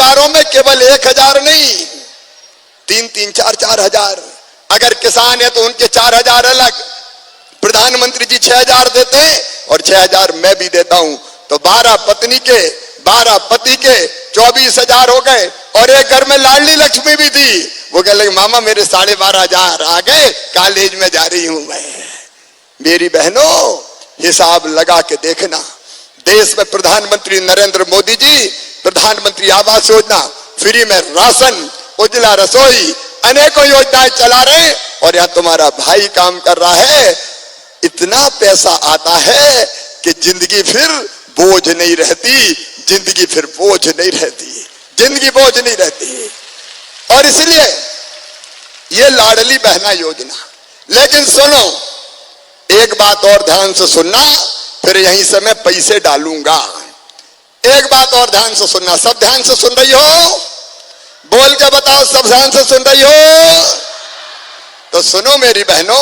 परिवारों में केवल 1000 नहीं, 3-3, 4-4 हजार। अगर किसान है तो उनके 4000 अलग, प्रधानमंत्री जी 6000 देते हैं और 6000 मैं भी देता हूं, तो 12 पत्नी के 12 पति के 24000 हो गए। और एक घर में लाडली लक्ष्मी भी थी, वो कह लगे मामा मेरे 12,500 आ गए, कॉलेज में जा रही हूं मैं। मेरी बहनों, हिसाब लगा के देखना, देश में प्रधानमंत्री नरेंद्र मोदी जी प्रधानमंत्री आवास योजना, फ्री में राशन, उज्ज्वला रसोई, अनेकों योजनाएं चला रहे हैं, और यहां तुम्हारा भाई काम कर रहा है। इतना पैसा आता है कि जिंदगी फिर बोझ नहीं रहती, जिंदगी फिर बोझ नहीं रहती, जिंदगी बोझ नहीं रहती। और इसलिए ये लाडली बहना योजना। लेकिन सुनो, एक बात और ध्यान से सुनना, फिर यहीं से मैं पैसे डालूंगा। एक बात और ध्यान से सुनना, सब ध्यान से सुन रही हो? बोल के बताओ, सब ध्यान से सुन रही हो? तो सुनो मेरी बहनों,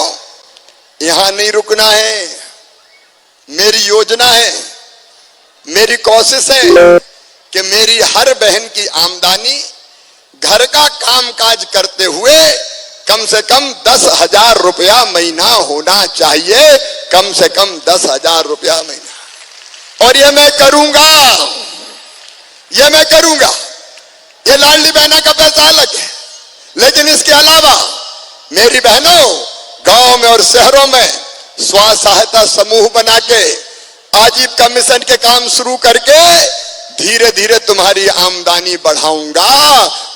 यहां नहीं रुकना है। मेरी योजना है, मेरी कोशिश है कि मेरी हर बहन की आमदनी घर का कामकाज करते हुए कम से कम 10,000 रुपया महीना होना चाहिए, कम से कम 10,000 रुपया महीना। और ये मैं करूंगा, ये मैं करूंगा। ये लाडली बहना का पैसा अलग है, लेकिन इसके अलावा मेरी बहनों, गांव में और शहरों में स्व सहायता समूह बना के आजीविका मिशन के काम शुरू करके धीरे धीरे तुम्हारी आमदनी बढ़ाऊंगा,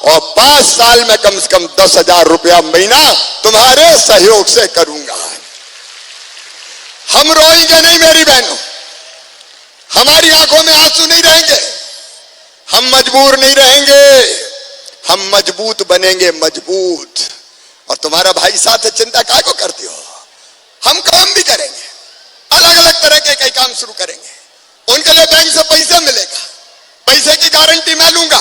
और 5 साल में कम से कम 10,000 रुपया महीना तुम्हारे सहयोग से करूंगा। हम रोएंगे नहीं मेरी बहनों, हमारी आंखों में आंसू नहीं रहेंगे, हम मजबूर नहीं रहेंगे, हम मजबूत बनेंगे, मजबूत। और तुम्हारा भाई साथ है, चिंता काय को करती हो? हम काम भी करेंगे, अलग अलग तरह के कई काम शुरू करेंगे। उनके लिए बैंक से पैसा मिलेगा, पैसे की गारंटी मैं लूंगा,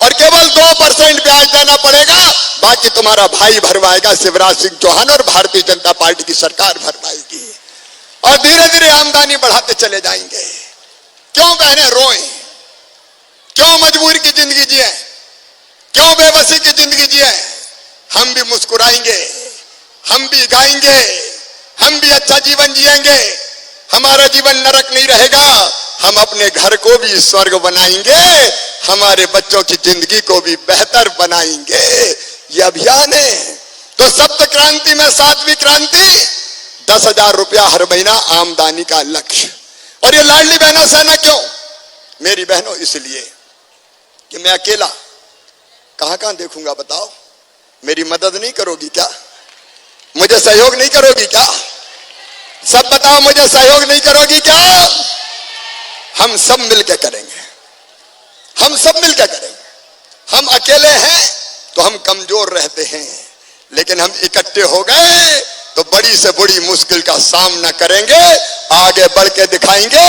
और केवल 2% ब्याज देना पड़ेगा, बाकी तुम्हारा भाई भरवाएगा, शिवराज सिंह चौहान और भारतीय जनता पार्टी की सरकार भरवाएगी। और धीरे धीरे आमदनी बढ़ाते चले जाएंगे। क्यों बहने रोएं? क्यों मजबूरी की जिंदगी जिए? क्यों बेबसी की जिंदगी जिए? हम भी मुस्कुराएंगे, हम भी गाएंगे, हम भी अच्छा जीवन जिएंगे। हमारा जीवन नरक नहीं रहेगा, हम अपने घर को भी स्वर्ग बनाएंगे, हमारे बच्चों की जिंदगी को भी बेहतर बनाएंगे। ये अभियान है। तो सप्त क्रांति में 7वीं क्रांति, 10,000 रुपया हर महीना आमदनी का लक्ष्य। और ये लाडली बहना सेना क्यों मेरी बहनों? इसलिए कि मैं अकेला कहां कहां देखूंगा, बताओ? मेरी मदद नहीं करोगी क्या? मुझे सहयोग नहीं करोगी क्या? सब बताओ, मुझे सहयोग नहीं करोगी क्या? हम सब मिलकर करेंगे, हम सब मिलकर करेंगे। हम अकेले हैं तो हम कमजोर रहते हैं, लेकिन हम इकट्ठे हो गए तो बड़ी से बड़ी मुश्किल का सामना करेंगे, आगे बढ़ के दिखाएंगे।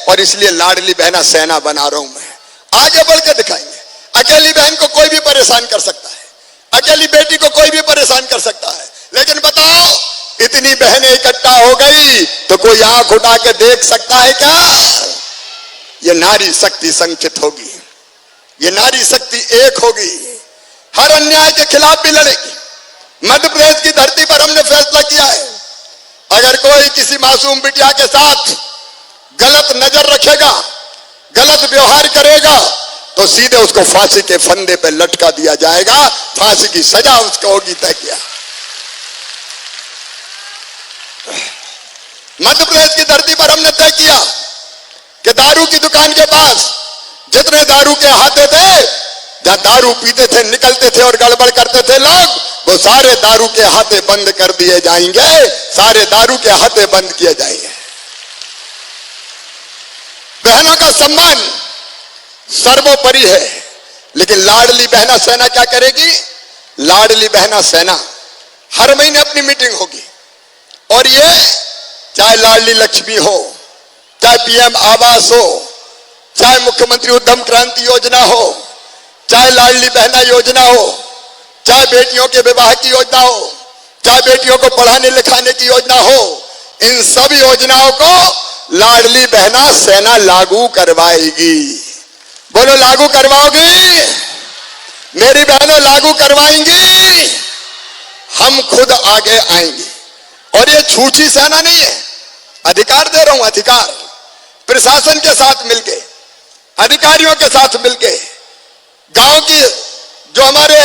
और इसलिए लाडली बहना सेना बना रहा हूं मैं, आगे बढ़ के दिखाएंगे। अकेली बहन को कोई भी परेशान कर सकता है, अकेली बेटी को कोई भी परेशान कर सकता है, लेकिन बताओ, इतनी बहनें इकट्ठा हो गई तो कोई आंख उठा के देख सकता है क्या? ये नारी शक्ति संचित होगी, ये नारी शक्ति एक होगी, हर अन्याय के खिलाफ भी लड़ेगी। मध्य प्रदेश की धरती पर हमने फैसला किया है, अगर कोई किसी मासूम बिटिया के साथ गलत नजर रखेगा, गलत व्यवहार करेगा, तो सीधे उसको फांसी के फंदे पे लटका दिया जाएगा, फांसी की सजा उसको होगी तय किया। मध्य प्रदेश की धरती पर हमने तय किया कि दारू की दुकान के पास जितने दारू के हाथे थे, जहां दारू पीते थे, निकलते थे और गड़बड़ करते थे लोग, वो सारे दारू के हाथे बंद कर दिए जाएंगे, सारे दारू के हाथे बंद किए जाएंगे। बहनों का सम्मान सर्वोपरि है, लेकिन लाडली बहना सेना क्या करेगी? लाडली बहना सेना हर महीने अपनी मीटिंग होगी, और ये चाहे लाडली लक्ष्मी हो, चाहे पीएम आवास हो, चाहे मुख्यमंत्री उद्यम क्रांति योजना हो, चाहे लाडली बहना योजना हो, चाहे बेटियों के विवाह की योजना हो, चाहे बेटियों को पढ़ाने लिखाने की योजना हो, इन सब योजनाओं को लाडली बहना सेना लागू करवाएगी। बोलो लागू करवाओगी? मेरी बहनों लागू करवाएंगी? हम खुद आगे आएंगे। और ये छूछी सेना नहीं है, अधिकार दे रहा हूं, अधिकार प्रशासन के साथ मिलके, अधिकारियों के साथ मिलके, गांव की जो हमारे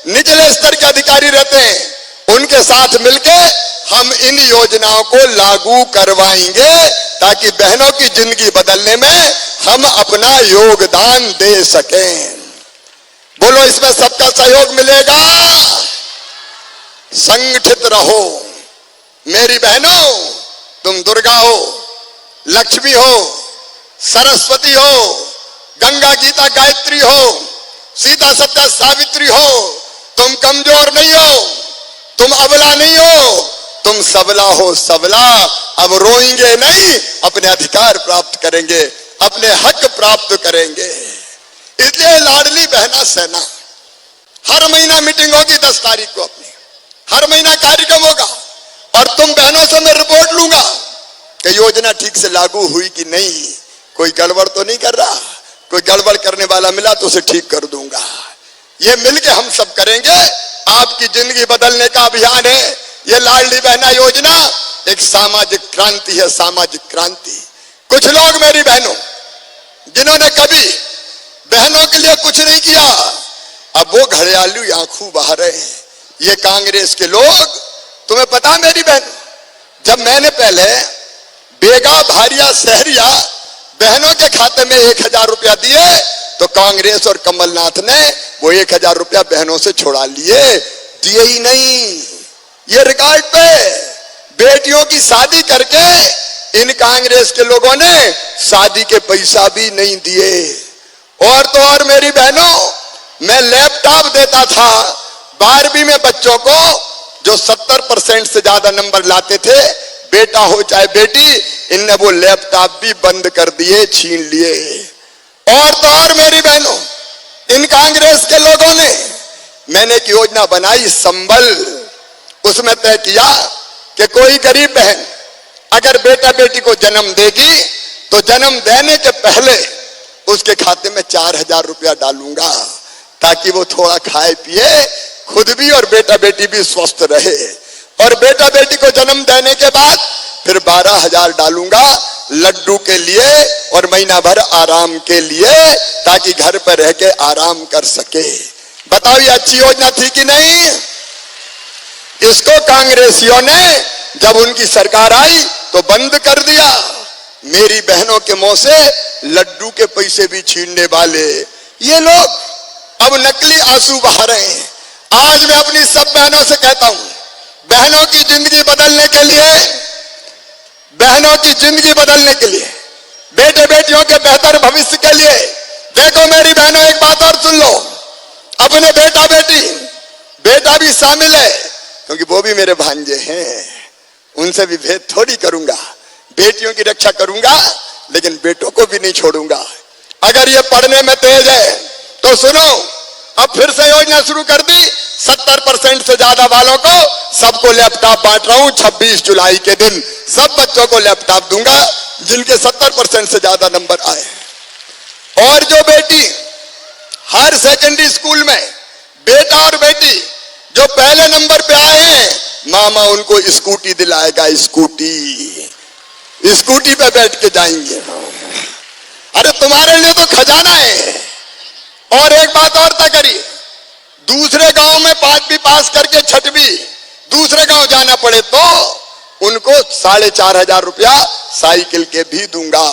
निचले स्तर के अधिकारी रहते हैं उनके साथ मिलके हम इन योजनाओं को लागू करवाएंगे ताकि बहनों की जिंदगी बदलने में हम अपना योगदान दे सकें। बोलो इसमें सबका सहयोग मिलेगा? संगठित रहो मेरी बहनों। तुम दुर्गा हो, लक्ष्मी हो, सरस्वती हो, गंगा गीता गायत्री हो, सीता सत्या सावित्री हो। तुम कमजोर नहीं हो, तुम अबला नहीं हो, तुम सबला हो, सबला। अब रोएंगे नहीं, अपने अधिकार प्राप्त करेंगे, अपने हक प्राप्त करेंगे। इसलिए लाडली बहना सेना, हर महीना मीटिंग होगी 10 तारीख को, अपनी हर महीना कार्यक्रम होगा और तुम बहनों से मैं रिपोर्ट लूंगा कि योजना ठीक से लागू हुई कि नहीं, कोई गड़बड़ तो नहीं कर रहा। कोई गड़बड़ करने वाला मिला तो उसे ठीक कर दूंगा। ये मिलके हम सब करेंगे। आपकी जिंदगी बदलने का अभियान है ये लाडली बहना योजना। एक सामाजिक क्रांति है, सामाजिक क्रांति। कुछ लोग मेरी बहनों जिन्होंने कभी बहनों के लिए कुछ नहीं किया, अब वो घड़ियालू आंखों बहा रहे हैं। ये कांग्रेस के लोग, तुम्हें पता मेरी बहन, जब मैंने पहले बेगा भारिया शहरिया बहनों के खाते में 1000 रुपया दिए तो कांग्रेस और कमलनाथ ने वो 1000 रुपया बहनों से छुड़ा लिए, दिए ही नहीं। ये रिकॉर्ड पे बेटियों की शादी करके इन कांग्रेस के लोगों ने शादी के पैसा भी नहीं दिए। और तो और मेरी बहनों, मैं लैपटॉप देता था 12वीं में बच्चों को जो 70% से ज्यादा नंबर लाते थे, बेटा हो चाहे बेटी, इनने वो लैपटॉप भी बंद कर दिए, छीन लिए। और तो और मेरी बहनों, इन कांग्रेस के लोगों ने, मैंने एक योजना बनाई संबल, उसमें तय किया कि कोई गरीब बहन अगर बेटा बेटी को जन्म देगी तो जन्म देने के पहले उसके खाते में 4000 रुपया डालूंगा ताकि वो थोड़ा खाए पिए, खुद भी और बेटा बेटी भी स्वस्थ रहे। और बेटा बेटी को जन्म देने के बाद फिर 12000 डालूंगा लड्डू के लिए और महीना भर आराम के लिए, ताकि घर पर रह के आराम कर सके। बताओ ये अच्छी योजना थी कि नहीं? इसको कांग्रेसियों ने जब उनकी सरकार आई तो बंद कर दिया। मेरी बहनों के मुंह से लड्डू के पैसे भी छीनने वाले ये लोग अब नकली आंसू बहा रहे हैं। आज मैं अपनी सब बहनों से कहता हूं, बहनों की जिंदगी बदलने के लिए, बहनों की जिंदगी बदलने के लिए, बेटे बेटियों के बेहतर भविष्य के लिए, देखो मेरी बहनों एक बात और सुन लो, अपने बेटा बेटी, बेटा भी शामिल है क्योंकि वो भी मेरे भांजे हैं, उनसे भी भेद थोड़ी करूंगा। बेटियों की रक्षा करूंगा लेकिन बेटों को भी नहीं छोड़ूंगा। अगर ये पढ़ने में तेज है तो सुनो, अब फिर से योजना शुरू कर दी। 70% से ज्यादा वालों को सबको लैपटॉप बांट रहा हूं। 26 जुलाई के दिन सब बच्चों को लैपटॉप दूंगा जिनके 70% से ज्यादा नंबर आए। और जो बेटी हर सेकेंडरी स्कूल में, बेटा और बेटी जो पहले नंबर पे आए हैं, मामा उनको स्कूटी दिलाएगा। स्कूटी पे बैठ के जाएंगे। अरे तुम्हारे लिए तो खजाना है। और एक बात और तय करिए, दूसरे गांव में 5वीं पास करके 6वीं दूसरे गांव जाना पड़े तो उनको 4500 रुपया साइकिल के भी दूंगा।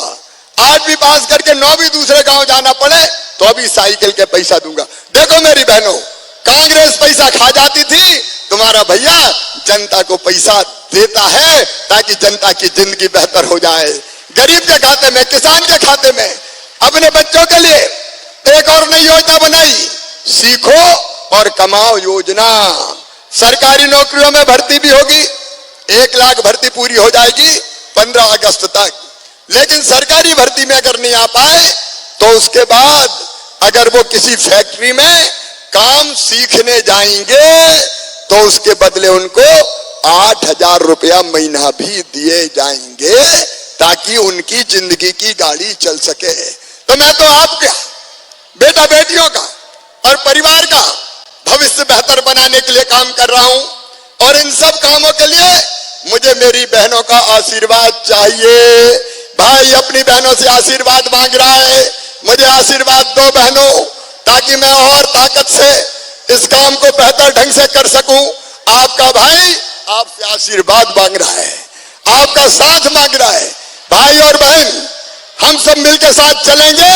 8वीं पास करके 9वीं दूसरे गांव जाना पड़े तो अभी साइकिल के पैसा दूंगा। देखो मेरी बहनों, कांग्रेस पैसा खा जाती थी, तुम्हारा भैया जनता को पैसा देता है ताकि जनता की जिंदगी बेहतर हो जाए। गरीब के खाते में, किसान के खाते में, अपने बच्चों के लिए एक और नई योजना बनाई, सीखो और कमाओ योजना। सरकारी नौकरियों में भर्ती भी होगी, 1 लाख भर्ती पूरी हो जाएगी 15 अगस्त तक। लेकिन सरकारी भर्ती में अगर नहीं आ पाए तो उसके बाद अगर वो किसी फैक्ट्री में काम सीखने जाएंगे तो उसके बदले उनको 8000 रुपया महीना भी दिए जाएंगे ताकि उनकी जिंदगी की गाड़ी चल सके। तो मैं तो आपका बेटा बेटियों का और परिवार का भविष्य बेहतर बनाने के लिए काम कर रहा हूं, और इन सब कामों के लिए मुझे मेरी बहनों का आशीर्वाद चाहिए। भाई अपनी बहनों से आशीर्वाद मांग रहा है, मुझे आशीर्वाद दो बहनों, ताकि मैं और ताकत से इस काम को बेहतर ढंग से कर सकूं। आपका भाई आपसे आशीर्वाद मांग रहा है, आपका साथ मांग रहा है। भाई और बहन, हम सब मिलकर साथ चलेंगे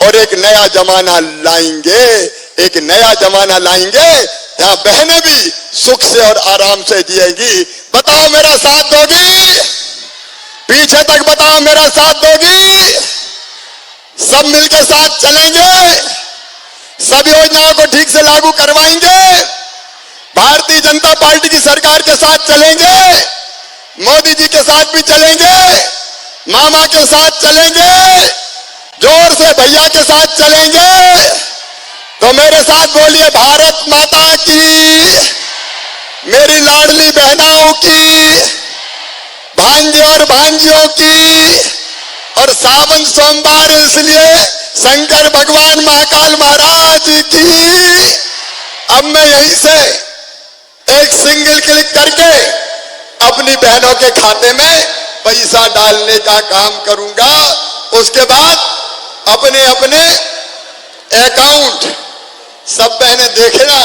और एक नया जमाना लाएंगे, एक नया जमाना लाएंगे जहां बहनें भी सुख से और आराम से जिएंगी। बताओ मेरा साथ दोगी? पीछे तक बताओ मेरा साथ दोगी? सब मिलकर साथ चलेंगे, सब योजनाओं को ठीक से लागू करवाएंगे, भारतीय जनता पार्टी की सरकार के साथ चलेंगे, मोदी जी के साथ भी चलेंगे, मामा के साथ चलेंगे, जोर से भैया के साथ चलेंगे। तो मेरे साथ बोलिए भारत माता की, मेरी लाडली बहनाओं की, भांजे और भांजियों की। और सावन सोमवार इसलिए शंकर भगवान महाकाल महाराज की। अब मैं यहीं से एक सिंगल क्लिक करके अपनी बहनों के खाते में पैसा डालने का काम करूंगा। उसके बाद अपने अपने अकाउंट सब बहनें देखना,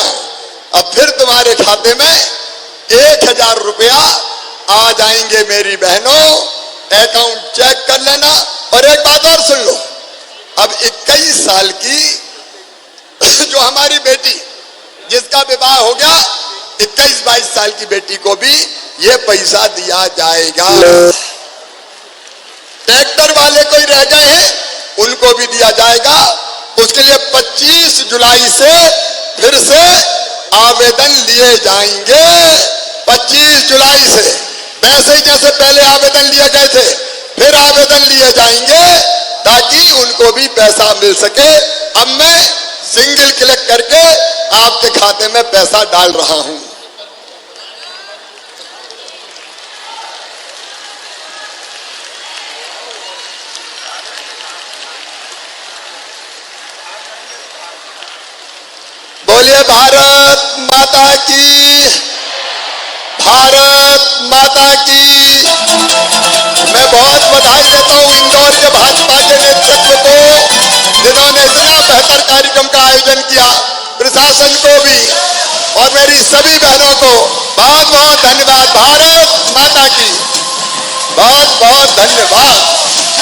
अब फिर तुम्हारे खाते में 1000 रुपया आ जाएंगे मेरी बहनों। अकाउंट चेक कर लेना। और एक बात और सुन लो, अब 21 साल की जो हमारी बेटी जिसका विवाह हो गया, 21-22 साल की बेटी को भी ये पैसा दिया जाएगा। ट्रैक्टर वाले कोई रह गए हैं, उनको भी दिया जाएगा। उसके लिए 25 जुलाई से फिर से आवेदन लिए जाएंगे। 25 जुलाई से वैसे ही जैसे पहले आवेदन लिए गए थे, फिर आवेदन लिए जाएंगे ताकि उनको भी पैसा मिल सके। अब मैं सिंगल क्लिक करके आपके खाते में पैसा डाल रहा हूं। बोलिए भारत माता की, भारत माता की। मैं बहुत बधाई देता हूं इंदौर के भाजपा के नेतृत्व को, जिन्होंने इतना बेहतर कार्यक्रम का आयोजन किया, प्रशासन को भी और मेरी सभी बहनों को बहुत बहुत धन्यवाद। भारत माता की बहुत बहुत धन्यवाद।